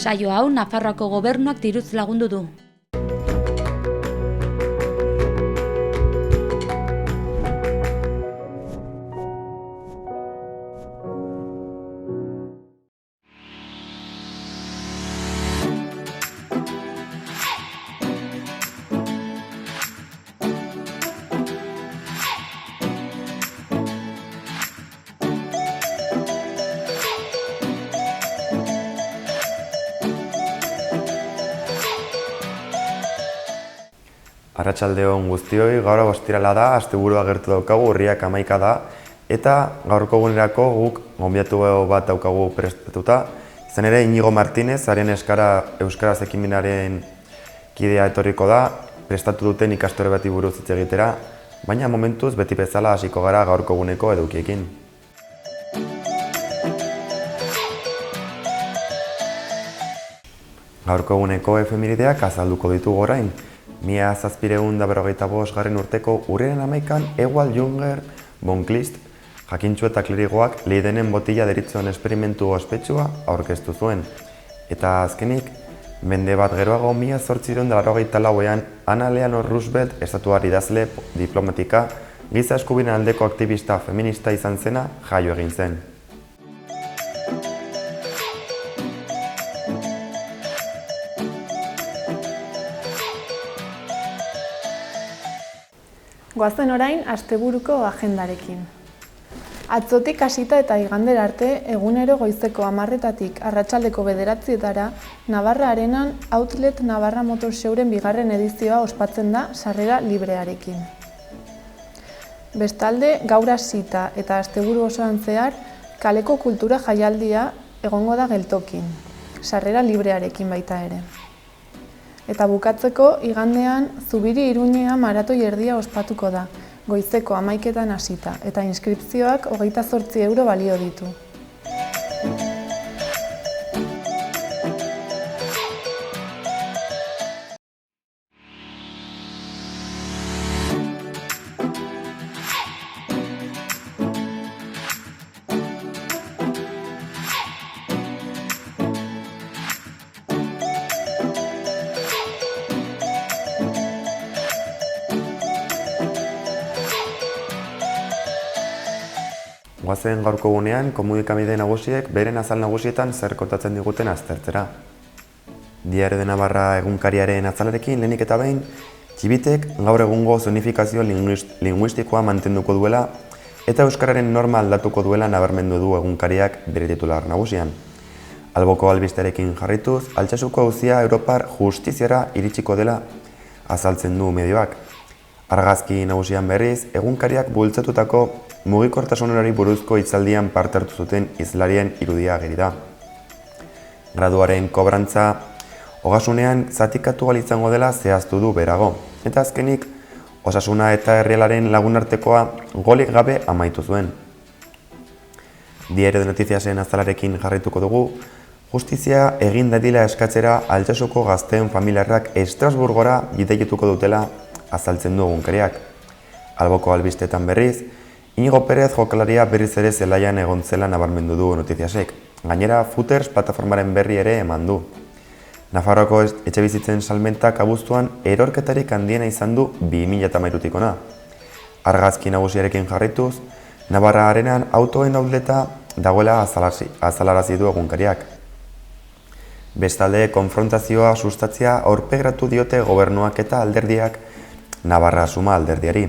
Saio hau Nafarroako gobernuak diruz lagundu du. Arratsaldeon guztioi, gaur ostirala da, asteburua gertu daukagu, urriak 11 da, eta gaurko egunerako guk gonbidatu bat daukagu prestatuta. Izan ere, Inigo Martinez, haren euskaraz ekimenaren kidea etorriko da, prestatu duten ikastore bati buruz hitz egitera, baina momentuz beti bezala hasiko gara gaurko eguneko edukiekin. Gaurko eguneko efemerideak azalduko ditugu orain. 1755 urteko urriaren 11an Ewald Junger von Kleist, jakintsu eta klerigoak Leidenen botila deritzon esperimentu ospetsua aurkeztu zuen. Eta azkenik, mende bat geroago 1884ean Anna Eleanor Roosevelt estatuar idazle, diplomatika, giza eskubideen aldeko aktivista feminista izan zena jaio egin zen. Goazen orain asteburuko agendarekin. Atzotik hasita eta igandera arte, egunero goizeko 10:00 arratsaldeko 9:00 Navarra Arenan Outlet Navarra Motor Showren bigarren edizioa ospatzen da sarrera librearekin. Bestalde, gaur hasita eta asteburu osoan zehar, kaleko kultura jaialdia egongo da geltokin, sarrera librearekin baita ere. Eta bukatzeko, igandean, Zubiri Iruñea maratoi erdia ospatuko da, goizeko 11:00 hasita, eta inskripzioak 28 euro balio ditu. Goazen gaurko egunean, komunikabide nagusiek beren azal nagusietan zer kontatzen diguten aztertzera. Diario de Navarra egunkariaren azalarekin lehenik eta behin, Txibitek gaur egungo zonifikazio linguistikoa mantenduko duela eta euskararen norma aldatuko duela nabarmendu du egunkariak bere titular nagusian. Alboko albistearekin jarrituz, Altsasuko auzia Europar justiziara iritsiko dela azaltzen du medioak. Argazki nagusian berriz, egunkariak bultzatutako mugikortasunari buruzko hitzaldian parte hartu zuten hizlarien irudia ageri da. Graduaren kobrantza ogasunean zatikatu ahal izango dela zehaztu du berago, eta azkenik osasuna eta herrialaren lagunartekoa golik gabe amaitu zuen. Diario de Noticiasen azalarekin jarraituko dugu, justizia egin dadila eskatzera Altsasuko gazteen familiarrak Estrasburgora bidaietuko dutela azaltzen du egunkariak. Alboko albistetan berriz, Inigo Perez jokalaria berriz ere zelaian egon zela nabarmendu du Noticiasek. Gainera, Footers plataformaren berri ere eman du. Nafarroako etxebizitzen salmentak abuztuan erorketarik handiena izan du 2013tik ona. Argazki nagusiarekin jarraituz, Navarra Arenan autoen outleta dagoela azalarazi du egunkariak. Bestalde, konfrontazioa sustatzea aurpegratu diote gobernuak eta alderdiak Navarra Suma alderdiari.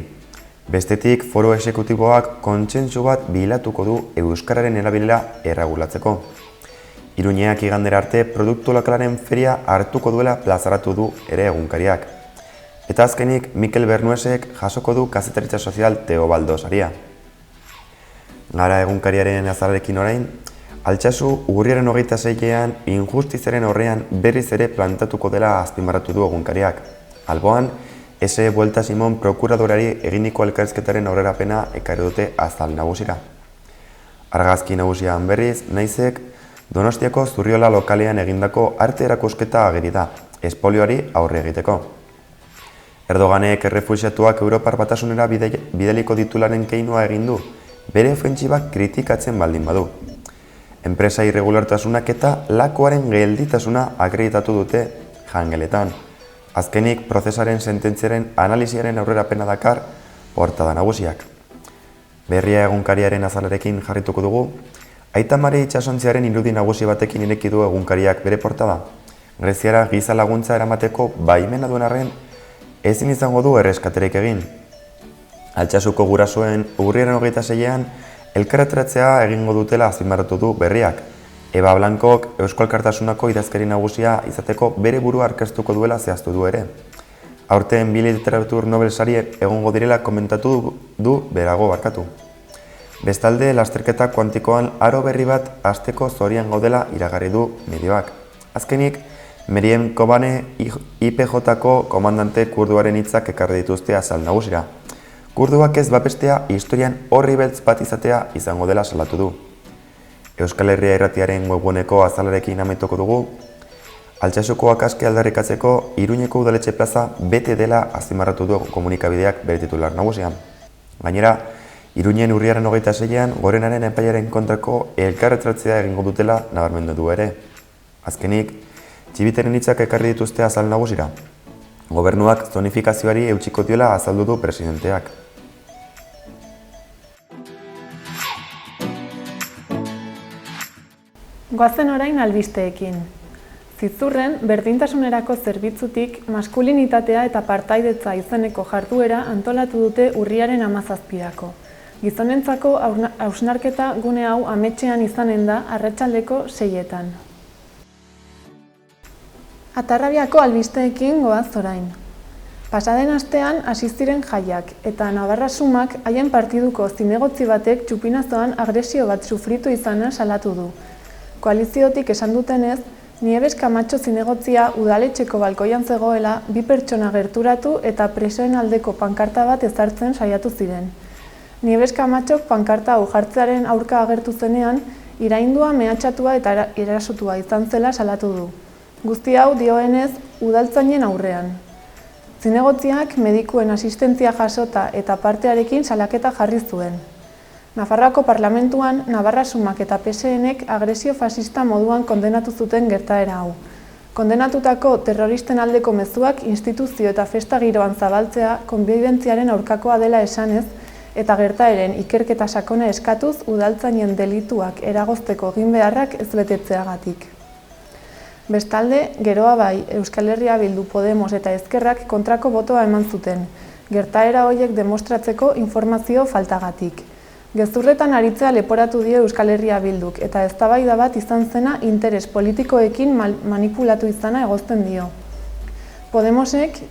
Bestetik, foro exekutiboak kontsentsu bat bilatuko du euskararen erabilera erregulatzeko. Iruñeak igandera arte produktu lokalaren feria hartuko duela plazaratu du ere egunkariak. Eta azkenik, Mikel Bernuesek jasoko du kazetaritza sozial Teobaldo saria. Gara egunkariaren azalarekin orain, Altsasu urriaren 26ean injustiziaren aurrean berriz ere plantatuko dela azpimarratu du egunkariak. Alboan, S. Buelta Simon prokuradorari eginiko elkarrizketaren aurrerapena ekarri dute azal nagusira. Argazki nagusian berriz, naizek Donostiako Zurriola lokalean egindako arte erakusketa ageri da, espolioari aurre egiteko. Erdoganek errefuxiatuak Europar Batasunera bidaliko ditularen keinua egin du, bere ofentsibak kritikatzen baldin badu. enpresa irregulartasunak eta lakoaren gelditasuna akreditatu dute jangeletan. Azkenik, prozesaren sententziaren analisiaren aurrerapena dakar portada nagusiak. Berria egunkariaren azalarekin jarrituko dugu, Aita Mari itsasontziaren irudi nagusi batekin ireki du egunkariak bere portada. Greziara giza laguntza eramateko baimena duen arren, ezin izango du erreskaterik egin. Altsasuko gurasoen urriaren 26ean elkarretaratzea egingo dutela azpimarratu du berriak. Eba Blankok Eusko Alkartasunako idazkari nagusia izateko bere burua aurkeztuko duela zehaztu du ere. Aurten bi literatur Nobel sari egongo direla komentatu du berago barkatu. Bestalde, lasterketa kuantikoan aro berri bat hasteko zorian gaudela iragarri du medioak. Azkenik, Meriem Kobane IPJ-ko komandante kurduaren hitzak ekarri dituzte azal nagusira. Kurduak ez bapestea historian horri beltz bat izatea izango dela salatu du. Euskal Herria Irratiaren webguneko azalarekin amaituko dugu, Altsasukoak aske aldarrikatzeko Iruñeko udaletxe plaza bete dela azpimarratu du komunikabideak bere titular nagusian. Gainera, Iruñen urriaren 26ean Gorenaren epaiaren kontrako elkarretratzea egingo dutela nabarmendu du ere. Azkenik, txibiteren hitzak ekarri dituzte azal nagusira. Gobernuak zonifikazioari eutsiko diola azaldu du presidenteak. Goazen orain albisteekin. Zizurren, berdintasunerako zerbitzutik maskulinitatea eta partaidetza izeneko jarduera antolatu dute urriaren 17erako. Gizonentzako hausnarketa gune hau ametxean izanen da arratsaldeko 6etan. Atarrabiako albisteekin goaz orain. Pasaden astean hasi ziren jaiak eta Navarra Sumak haien partiduko zinegotzi batek txupinazoan agresio bat sufritu izana salatu du. Koaliziotik esan dutenez, Nieves Camacho zinegotzia udaletxeko balkoian zegoela bi pertsona gerturatu eta presoen aldeko pankarta bat ezartzen saiatu ziren. Nieves Camachok pankarta hau jartzearen aurka agertu zenean, iraindua, mehatxatua eta erasotua izan zela salatu du. Guzti hau dioenez udaltzainen aurrean. Zinegotziak medikuen asistentzia jasota eta partearekin salaketa jarri zuen. Nafarroako parlamentuan Navarra Sumak eta PSNek agresio fascista moduan kondenatu zuten gertaera hau. Kondenatutako terroristen aldeko mezuak instituzio eta festa giroan zabaltzea konbibentziaren aurkakoa dela esanez eta gertaeren ikerketa sakona eskatuz udaltzainen delituak eragozteko egin beharrak ez betetzeagatik. Bestalde, geroa bai, Euskal Herria Bildu, Podemos eta Ezkerrak kontrako botoa eman zuten, gertaera horiek demostratzeko informazio faltagatik. Gezurretan aritzea leporatu dio Euskal Herria Bilduk eta eztabaida bat izan zena interes politikoekin manipulatu izana egozten dio. Podemosek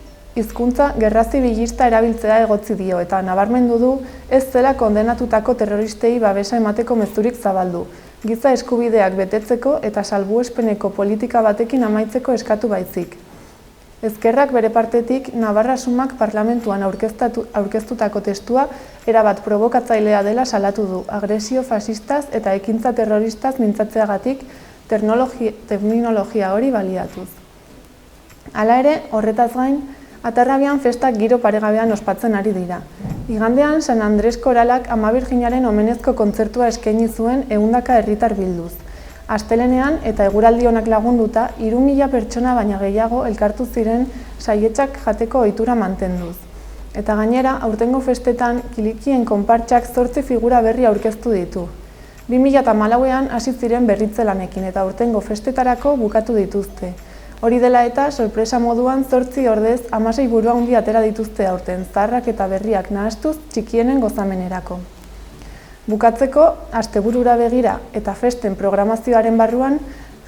hizkuntza gerra zibilista erabiltzea egotzi dio eta nabarmendu du ez zela kondenatutako terroristei babesa emateko mezurik zabaldu, giza eskubideak betetzeko eta salbuespeneko politika batekin amaitzeko eskatu baizik. Ezkerrak bere partetik Navarra Sumak parlamentuan aurkeztutako testua erabat provokatzailea dela salatu du, agresio fasistaz eta ekintza terroristaz mintzatzeagatik terminologia hori baliatuz. Hala ere, horretaz gain, Atarrabian festak giro paregabean ospatzen ari dira. Igandean, San Andres Koralak Ama Birjinaren omenezko kontzertua eskaini zuen 100 herritar bilduz. Astelenean eta eguraldi onak lagunduta, 3.000 pertsona baina gehiago elkartu ziren saietsak jateko ohitura mantenduz. Eta gainera, aurtengo festetan, Kilikien konpartsak 8 figura berri aurkeztu ditu. 2014ean hasi ziren berritze lanekin eta aurtengo festetarako bukatu dituzte. Hori dela eta, sorpresa moduan 8 ordez 16 burua handi atera dituzte aurten, zaharrak eta berriak nahastuz txikienen gozamenerako. Bukatzeko, asteburura begira eta festen programazioaren barruan,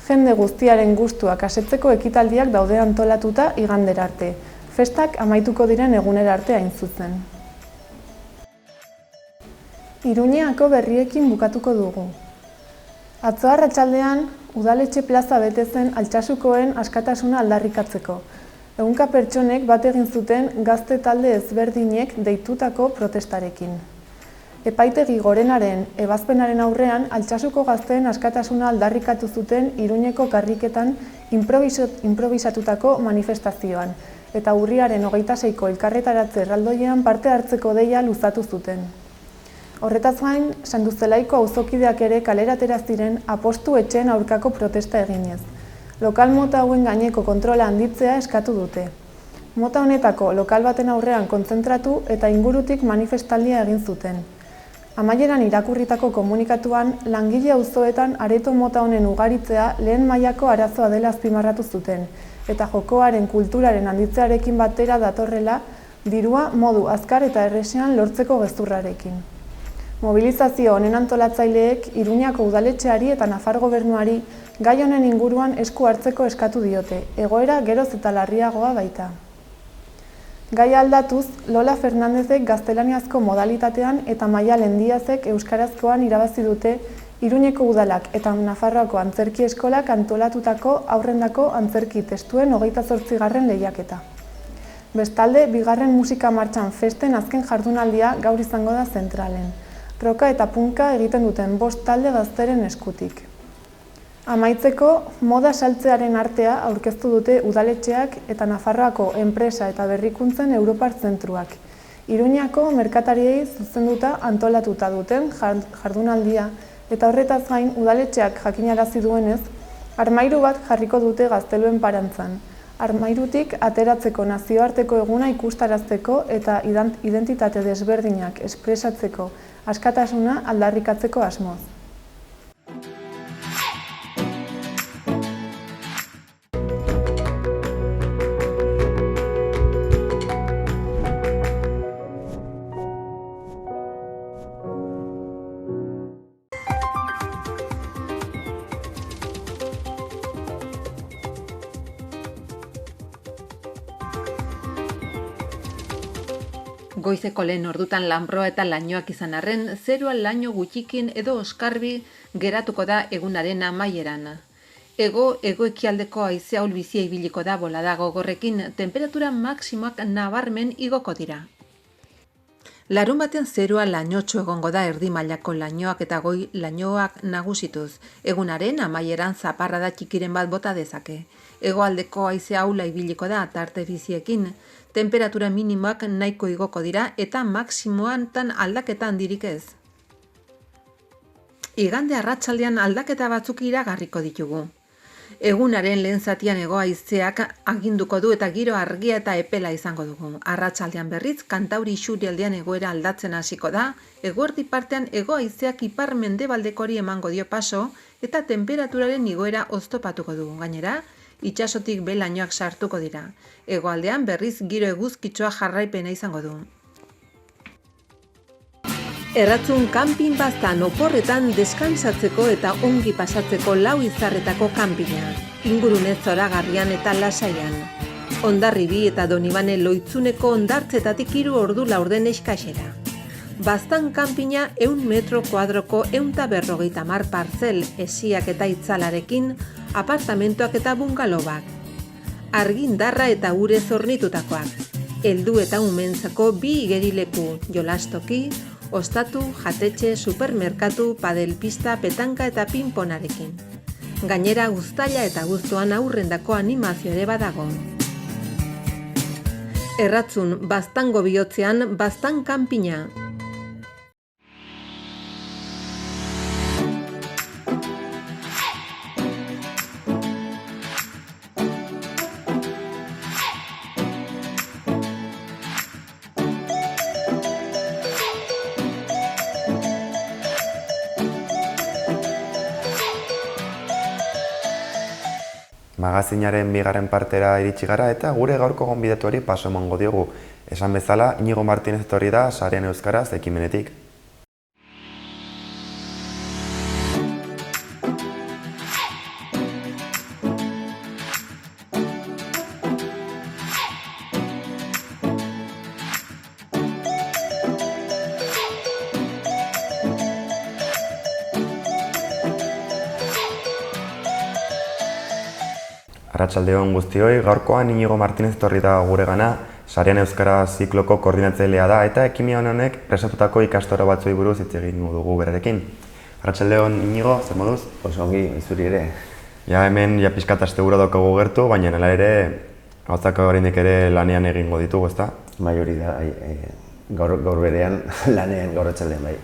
jende guztiaren gustuak asetzeko ekitaldiak daude antolatuta igandera arte. Festak amaituko diren egunera arte hain zuzen. Iruñeako berriekin bukatuko dugu. Atzo arratsaldean, udaletxe plaza bete zen Altsasukoen askatasuna aldarrikatzeko. 100 pertsonek bat egin zuten gazte talde ezberdinek deitutako protestarekin. Epaitegi Gorenaren ebazpenaren aurrean Altsasuko gazteen askatasuna aldarrikatu zuten Iruñeko karriketan inprobisatutako manifestazioan, eta urriaren 26ko elkarretaratze erraldoian parte hartzeko deia luzatu zuten. Horretaz gain, Sanduzelaiko auzokideak ere kalera atera ziren apostu etxeen aurkako protesta eginez. Lokal mota hauen gaineko kontrola handitzea eskatu dute. Mota honetako lokal baten aurrean kontzentratu eta ingurutik manifestaldia egin zuten. Amaieran irakurritako komunikatuan, langile auzoetan areto mota honen ugaritzea lehen mailako arazoa dela azpimarratu zuten, eta jokoaren kulturaren handitzearekin batera datorrela dirua modu azkar eta erresean lortzeko gezurrarekin. Mobilizazio honen antolatzaileek Iruñako udaletxeari eta Nafar gobernuari gai honen inguruan esku hartzeko eskatu diote, egoera geroz eta larriagoa baita. Gai aldatuz, Lola Fernandezek gaztelaniazko modalitatean eta Maialen Diazek euskarazkoan irabazi dute Iruñeko udalak eta Nafarroako antzerki eskolak antolatutako aurrendako antzerki testuen 28. lehiaketa. Bestalde, bigarren musika martxan festen azken jardunaldia gaur izango da zentralen. Roka eta punka egiten duten 5 talde gazteren eskutik. Amaitzeko, moda saltzearen artea aurkeztu dute udaletxeak eta Nafarroako enpresa eta berrikuntzen Europar zentruak. Iruñako merkatariei zuzenduta antolatuta duten jardunaldia eta horretaz gain udaletxeak jakinarazi duenez, armairu bat jarriko dute gazteluen parantzan. Armairutik ateratzeko nazioarteko eguna ikustarazteko eta identitate desberdinak espresatzeko askatasuna aldarrikatzeko asmoz. Goizeko lehen ordutan lanbroa eta lainoak izan arren, zerua laino gutxikin edo oskarbi geratuko da egunaren amaieran. Hego-ekialdeko haizea ahul-bizia ibiliko da bolada gogorrekin, temperatura maksimoak nabarmen igoko dira. Larun baten zerua lainotxo egongo da erdi mailako lainoak eta goi lainoak nagusituz. Egunaren amaieran zaparrada txikiren bat bota dezake. Hegoaldeko haizea ahula ibiliko da tarte biziekin, temperatura minimoak nahiko igoko dira eta maksimoan aldaketa handirik ez. Igande arratsaldean aldaketa batzuk iragarriko ditugu. Egunaren lehen zatian hego haizeak aginduko du eta giro argia eta epela izango dugu. Arratsaldean berriz, Kantauri isurialdean egoera aldatzen hasiko da, eguerdi partean hego haizeak ipar mendebaldekori emango dio paso eta temperaturaren igoera oztopatuko dugu. Gainera, itsasotik belainoak sartuko dira. Hegoaldean berriz giro eguzkitsua jarraipena izango du. Erratzun kanpin baztan oporretan deskantsatzeko eta ongi pasatzeko 4 izarretako kanpina. Ingurune zoragarrian eta lasaian. Hondarribi eta Donibane Loitzuneko hondartzetatik 3 ordu laurden eskaxera. Baztan kanpina 100 metro kuadroko 150 partzel esiak eta itzalarekin, apartamentoak eta bungalobak. Argindarra eta urez hornitutakoak. Heldu eta umentzako 2 igerileku, jolastoki, ostatu, jatetxe, supermerkatu, padelpista, petanka eta pinponarekin. Gainera uztaila eta abuztuan aurrendako animazio ere badago. Erratzun, baztango bihotzean, baztan kanpina. Magazinaren bigarren partera iritsi gara eta gure gaurko gonbidatuari paso emango diogu. Esan bezala, Iñigo Martinez etorri da Sarean Euskaraz ekimenetik. Arratsaldeon guztioi, gaurkoan Iñigo Martinez etorri da guregana, Sarean Euskara zikloko koordinatzailea da eta ekimen honek prestutako ikastaro batzuei buruz hitz egingo dugu berarekin. Arratsaldeon Iñigo, zer moduz? Oso ongi, zuri ere. Ja hemen pixkat astegura daukagu gertu, baina hala ere gauzak oraindik ere lanean egingo ditugu, ezta? Bai hori da, gaur berean lanean gaur arratsaldean bai.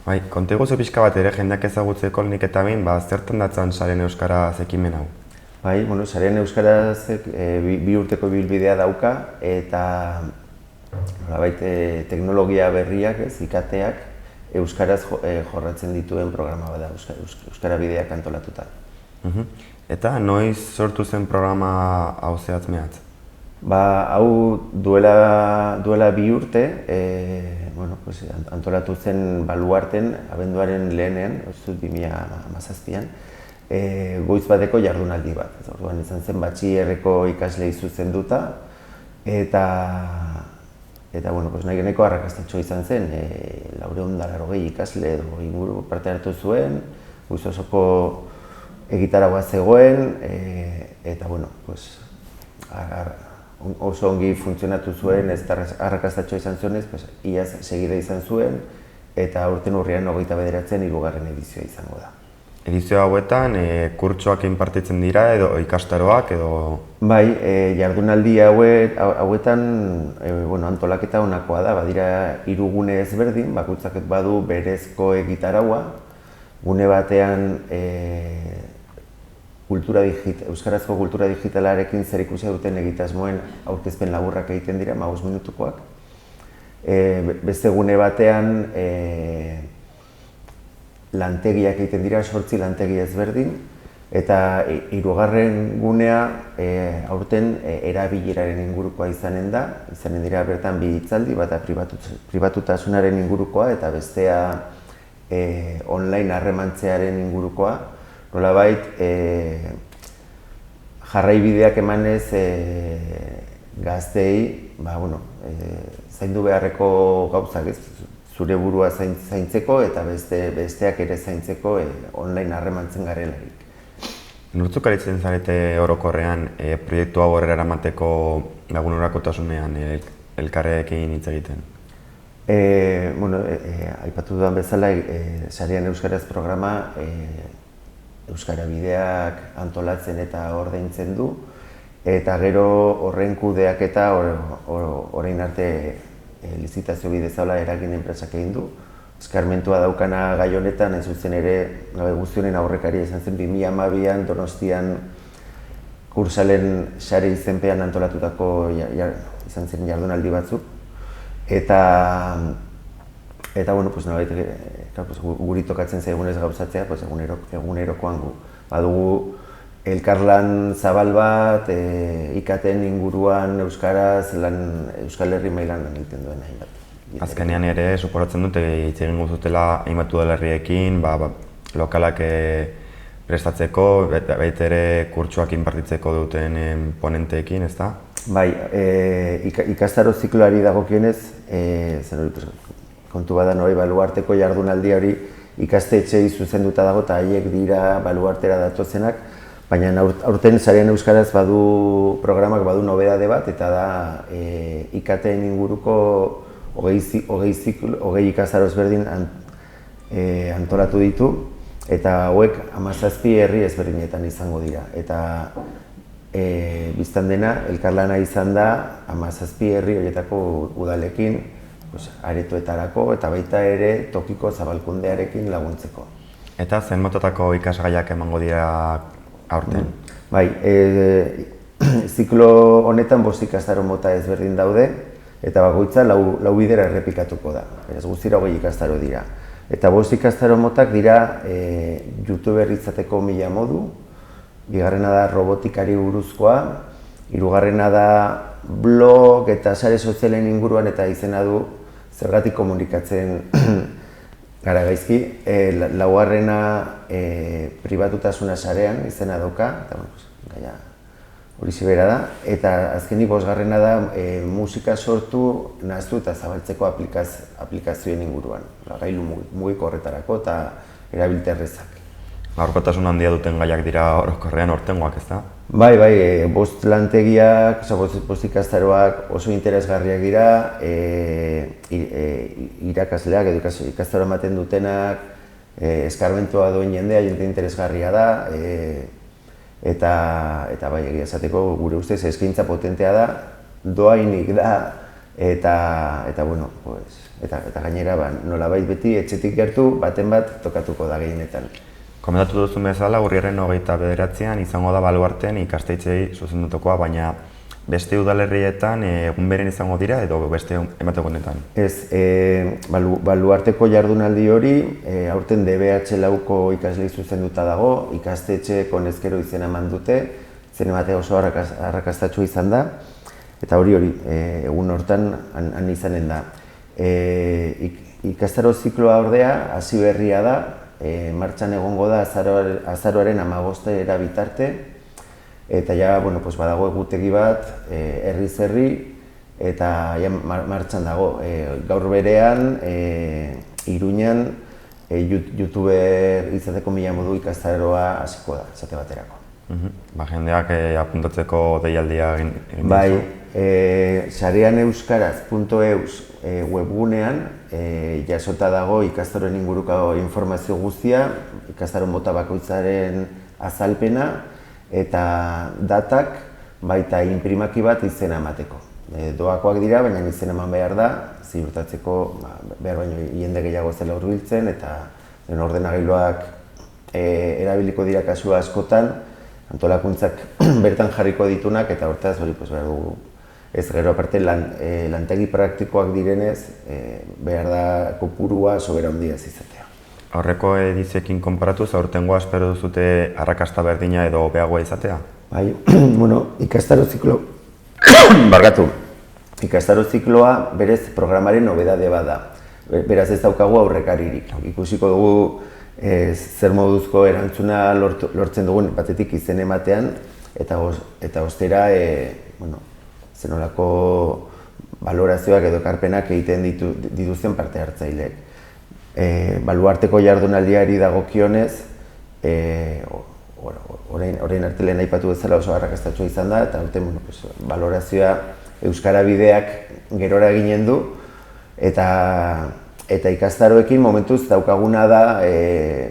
Bai, konta iguzu pixka bat ere jendeak ezagutzeko nik eta behin, zertan datzan Saren Euskaraz ekimen hau? Bai, Saren Euskaraz bi urteko bilbidea dauka eta teknologia berriak, IKT-ak, Euskaraz jorratzen dituen programa bada, Euskara bideak antolatuta. Eta noiz sortu zen programa hau zehatz mehatz? Hau duela 2 urte, antolatu zen Baluarten, abenduaren lehenean, 2017an, goiz bateko jardunaldi bat. Orduan izan zen batxillerreko ikaslei zuzenduta, eta nahi geneko arrakastatxo izan zen, 480 ikasle edo inguru parte hartu zuen, goiz osoko egitaragua zegoen, eta oso ongi funtzionatu zuen, ez arrakastatxo izan zuenez, iaz segida izan zuen, eta aurten urrian 29an 3. edizioa izango da. Edizio hauetan, kurtsoak inpartitzen dira edo ikastaroak edo... Bai, jardunaldi hauetan antolaketa honakoa da, badira 3 gune ezberdin, bakoitzak badu berezko egitaraua, gune batean euskarazko kultura digitalarekin zerikusia duten egitasmoen aurkezpen laburrak egiten dira, 5 minutukoak. Beste gune batean lantegiak egiten dira, 8 lantegi ezberdin, eta 3. gunea aurten erabileraren ingurukoa izanen dira bertan 2 hitzaldi, bata pribatutasunaren ingurukoa eta bestea online harremantzearen ingurukoa. Nolabait, jarraibideak emanez gazteei zaindu beharreko gauzak, zure burua zaintzeko eta besteak ere zaintzeko online harremantzen garelarik. Nortzuk aritzen zarete orokorrean proiektu hau aurrera eramateko lagunorakotasunean elkarrekin hitz egiten? Aipatu dudan bezala, Saren Euskaraz programa Euskara bideak antolatzen eta ordaintzen du, eta gero horren kudeaketa orain arte lizitazio bidez eragin enpresak egin du. Eskarmentua daukana gai honetan, ez zuzen ere guztionen aurrekaria izan zen 2012an Donostian Kursalen Sare izenpean antolatutako izan zen jardunaldi batzuk. Eta guri tokatzen zaigunez gauzatzea, egunerokoan badugu elkarlan zabal bat, IKT-en inguruan euskaraz, Euskal Herri mailan lan egiten duen hainbat. Azkenean ere, suporatzen dute hitz egin guzutela hainbat udalerriekin, lokalak prestatzeko, baita ere kurtsoak inpartitzeko duten ponenteekin, ezta? Bai, ikastaro zikloari dagokionez, kontu badan Baluarteko jardunaldi hori ikastetxeei zuzenduta dago eta haiek dira Baluartera datozenak, baina aurten Saren Euskaraz badu programak badu nobedade bat, eta da IKT-en inguruko 20 ikastaro ezberdin antolatu ditu, eta hauek 17 herri ezberdinetan izango dira. Eta biztan dena, elkarlana izan da 17 herri horietako udalekin, aretoetarako eta baita ere tokiko zabalkundearekin laguntzeko. Eta zen motatako ikasgaiak emango dira aurten? Bai, ziklo honetan 5 ikastaro mota ezberdin daude, eta bakoitza 4 bidera errepikatuko da. Beraz, guztira 20 ikastaro dira. Eta 5 ikastaro motak dira YouTuber izateko 1000 modu, 2. da robotikari buruzkoa, 3. da blog eta sare sozialen inguruan, eta izena du zergatik komunikatzen gara gaizki. 4. Pribatutasuna sarean izena dauka, eta hori zibera da. Eta azkenik 5. da musika sortu, nahaztu eta zabaltzeko aplikazioen inguruan. Gailu mugiko horretarako eta erabilterrezak. Gaurkotasun handia duten gaiak dira orokorrean hortengoak, ezta? Bai, 5 lantegiak, 5 ikastaroak oso interesgarriak dira, irakasleak edo ikastaro ematen dutenak, eskarmentua duen jendea, jende interesgarria da, eta bai, egia esateko gure ustez eskaintza potentea da, doainik da eta bueno, pues, eta gainera nolabait beti etxetik gertu baten bat tokatuko da gehienetan. Komentatu duzu bezala, urriaren 29an izango da Baluarten ikastetxeei zuzendutokoa, baina beste udalerrietan egun beren izango dira edo beste emategunetan? Ez, Baluarteko jardunaldi hori aurten DBH lauko ikaslei zuzenduta dago, ikastetxe konezkero izena eman dute, zen emate oso arrakastatxua izan da, eta hori egun hortan han izanen da. Ikastaro zikloa ordea hasi berria da, martxan egongo da azaroaren 15 bitarte, eta ja, bueno, pues badago egutegi bat, herriz herri, eta ja martxan dago. Gaur berean, Iruñan, youtuber izateko mila modu ikastaroa hasiko da, esate baterako. Jendeak apuntatzeko deialdia egin duzu? Bai, sareaneuskaraz.eus webgunean jasota dago ikastaroen inguruko informazio guztia, ikastaro mota bakoitzaren azalpena eta datak, baita inprimaki bat izena emateko. Doakoak dira, baina izena eman behar da, ziurtatzeko behar baino jende gehiago zela hurbiltzen eta ordenagailuak erabiliko dira kasu askotan, antolakuntzak bertan jarriko ditunak eta hortaz hori behar dugu. Ez gero aparte lantegi praktikoak direnez, behar da kopurua sobera handia ez izatea. Aurreko edizioekin konparatuz, aurtengoa espero duzute arrakasta berdina edo hobeagoa izatea? Bai, bueno, ikastaro ziklo... Barkatu. Ikastaro zikloa berez programaren nobedade bat da. Beraz ez daukagu aurrekaririk. Ikusiko dugu zer moduzko erantzuna lortzen dugun batetik izen ematean eta ostera zenolako balorazioak edo ekarpenak egiten dituzten parte hartzaileek. Baluarteko jardunaldiari dagokionez, orain arte lehen aipatu bezala oso arrakastatsua izan da, eta aurten balorazioa euskara bideak gerora eginen du, eta ikastaroekin momentuz daukaguna da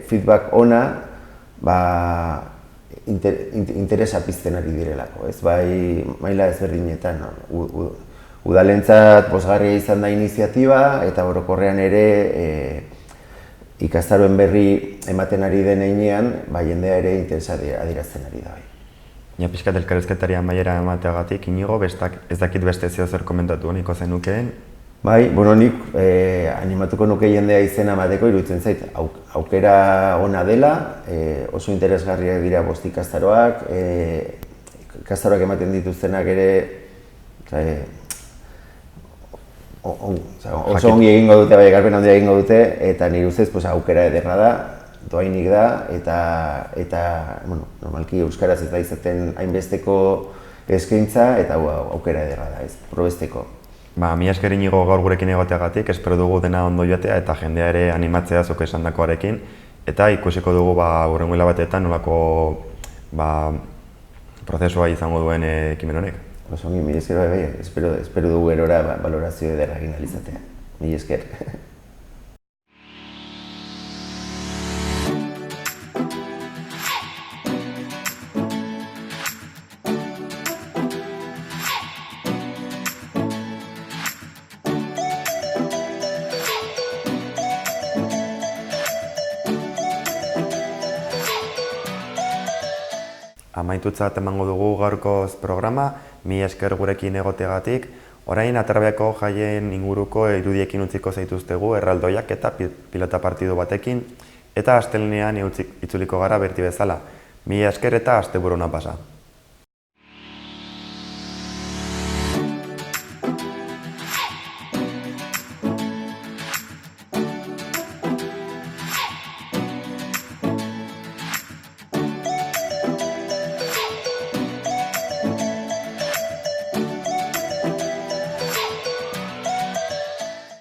feedback ona interesa pizten ari direlako, ez bai maila ezberdinetan. Udalentzat pozgarria izan da iniziatiba eta orokorrean ere ikastaroen berri ematen ari den heinean, jendea ere interesa adierazten ari da. Ja, pixkat elkarrizketari amaiera emateagatik, Inigo, ez dakit beste zer komentatu niko zenukeen? Bai, bueno, nik animatuko nuke jendea izena emateko, iruditzen zait, aukera ona dela, oso interesgarriak dira bost ikastaroak, ikastaroak ematen dituztenak ere oso ongi egingo dute, bai ekarpen handia egingo dute, eta nire ustez aukera ederra da, doainik da, eta normalki euskaraz ez da izaten hainbesteko eskaintza, eta aukera ederra da, ez, probesteko. Mila esker Inigo gaur gurekin egoteagatik, espero dugu dena ondo joatea eta jendea ere animatzea zuk esandakoarekin, eta ikusiko dugu hurrengo hilabeteetan nolako prozesua izango duen ekimen honek. Oso ongi, mila esker bai, espero dugu erora balorazio ederra egin alizatea. Mila esker. Amaitutzat emango dugu gaurkoz programa, mila esker gurekin egoteagatik. Orain Aterbeako jaien inguruko irudiekin utziko zaituztegu erraldoiak eta pilota partidu batekin, eta astelehenean itzuliko gara berti bezala. Mila esker eta asteburu ona pasa.